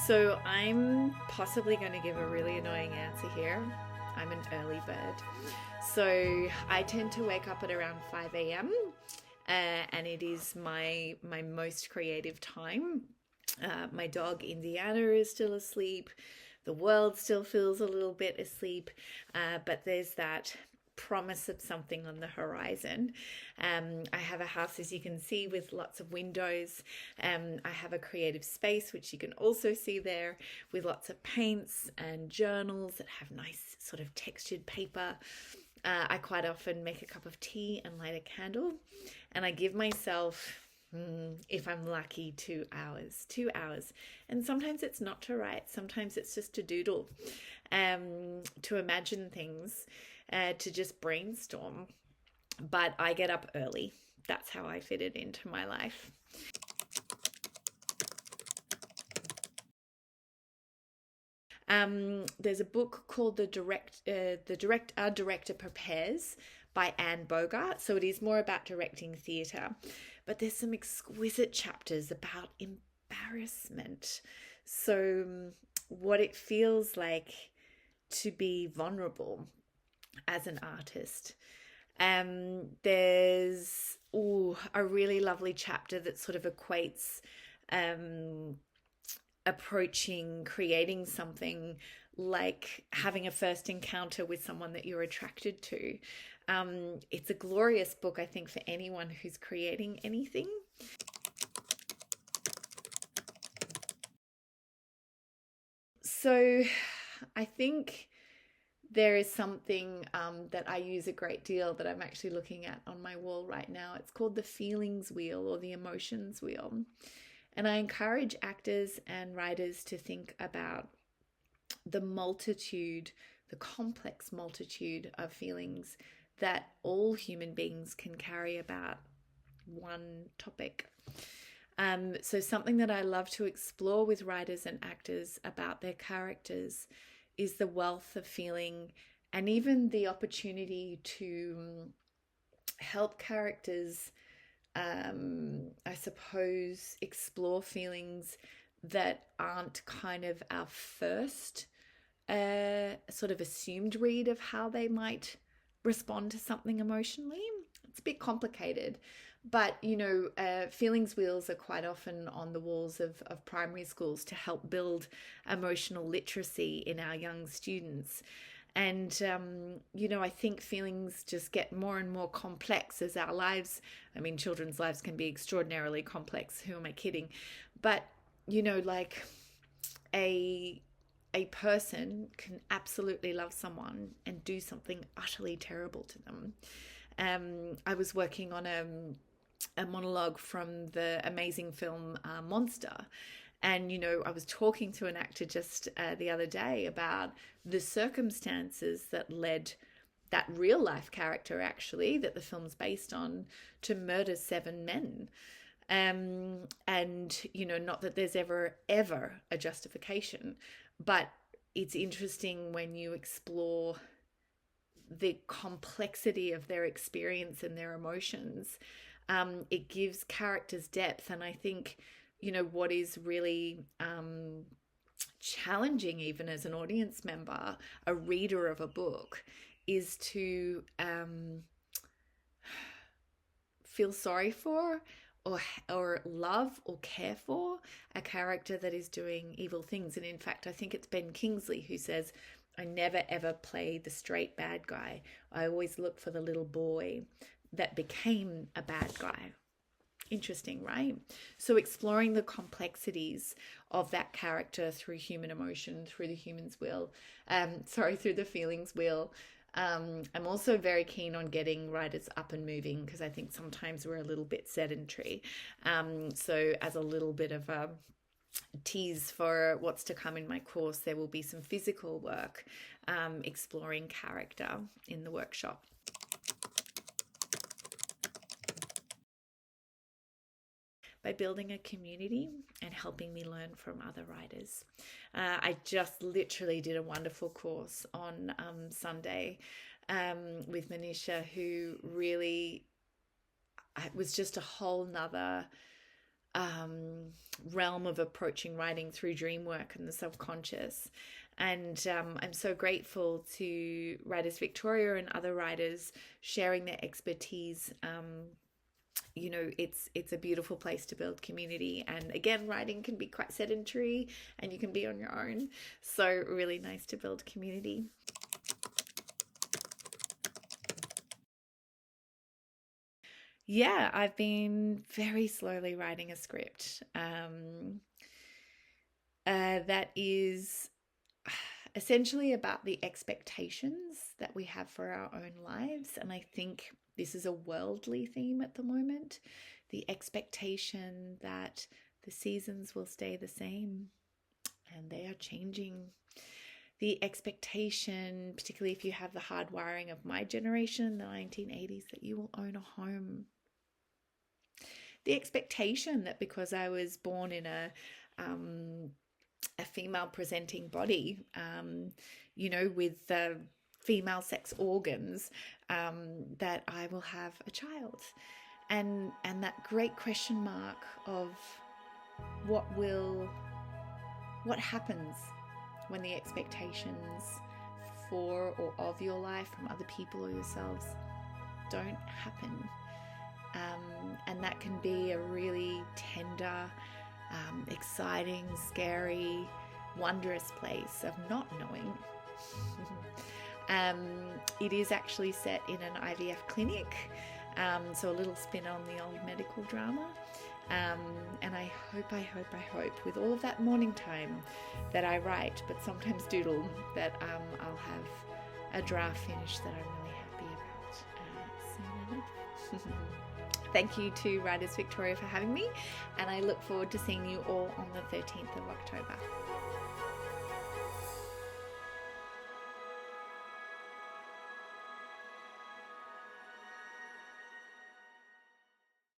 So I'm possibly going to give a really annoying answer here. I'm an early bird. So I tend to wake up at around 5 a.m. And it is my most creative time. My dog Indiana is still asleep. The world still feels a little bit asleep, but there's that promise of something on the horizon. I have a house, as you can see, with lots of windows. I have a creative space, which you can also see there, with lots of paints and journals that have nice sort of textured paper. I quite often make a cup of tea and light a candle, and I give myself, if I'm lucky, 2 hours. 2 hours. And sometimes it's not to write, sometimes it's just to doodle, to imagine things, to just brainstorm. But I get up early. That's how I fit it into my life. There's a book called Our Director Prepares by Anne Bogart. So it is more about directing theatre, but there's some exquisite chapters about embarrassment. So what it feels like to be vulnerable as an artist. There's a really lovely chapter that sort of equates approaching creating something like having a first encounter with someone that you're attracted to. It's a glorious book, I think, for anyone who's creating anything. So I think there is something that I use a great deal that I'm actually looking at on my wall right now. It's called the feelings wheel or the emotions wheel. And I encourage actors and writers to think about the complex multitude of feelings that all human beings can carry about one topic. So something that I love to explore with writers and actors about their characters is the wealth of feeling, and even the opportunity to help characters, I suppose, explore feelings that aren't kind of our first sort of assumed read of how they might respond to something emotionally. It's a bit complicated, but feelings wheels are quite often on the walls of primary schools to help build emotional literacy in our young students. And, I think feelings just get more and more complex as our lives. I mean, children's lives can be extraordinarily complex. Who am I kidding? But, like a person can absolutely love someone and do something utterly terrible to them. I was working on a monologue from the amazing film Monster. And, I was talking to an actor just the other day about the circumstances that led that real life character, actually, that the film's based on, to murder 7 men. And, not that there's ever a justification, but it's interesting when you explore the complexity of their experience and their emotions. It gives characters depth. And I think, what is really challenging, even as an audience member, a reader of a book, is to feel sorry for or love or care for a character that is doing evil things. And in fact, I think it's Ben Kingsley who says, I never ever play the straight bad guy. I always look for the little boy that became a bad guy. Interesting, right? So exploring the complexities of that character through human emotion, through the human's will, through the feelings wheel. I'm also very keen on getting writers up and moving, because I think sometimes we're a little bit sedentary. So as a little bit of a tease for what's to come in my course, there will be some physical work exploring character in the workshop. By building a community and helping me learn from other writers. I just literally did a wonderful course on Sunday with Manisha, who really, it was just a whole nother realm of approaching writing through dream work and the subconscious. And I'm so grateful to Writers Victoria and other writers sharing their expertise. You know, it's a beautiful place to build community. And again, writing can be quite sedentary and you can be on your own. So really nice to build community. Yeah, I've been very slowly writing a script that is essentially about the expectations that we have for our own lives. And I think this is a worldly theme at the moment, the expectation that the seasons will stay the same, and they are changing. The expectation, particularly if you have the hard wiring of my generation, the 1980s, that you will own a home. The expectation that because I was born in a female presenting body, you know, with female sex organs, that I will have a child. And that great question mark of what happens when the expectations for or of your life from other people or yourselves don't happen. And that can be a really tender, exciting, scary, wondrous place of not knowing. It is actually set in an IVF clinic, so a little spin on the old medical drama. And I hope with all of that morning time that I write, but sometimes doodle, that I'll have a draft finished that I'm really happy about soon enough. Thank you to Writers Victoria for having me, and I look forward to seeing you all on the 13th of October.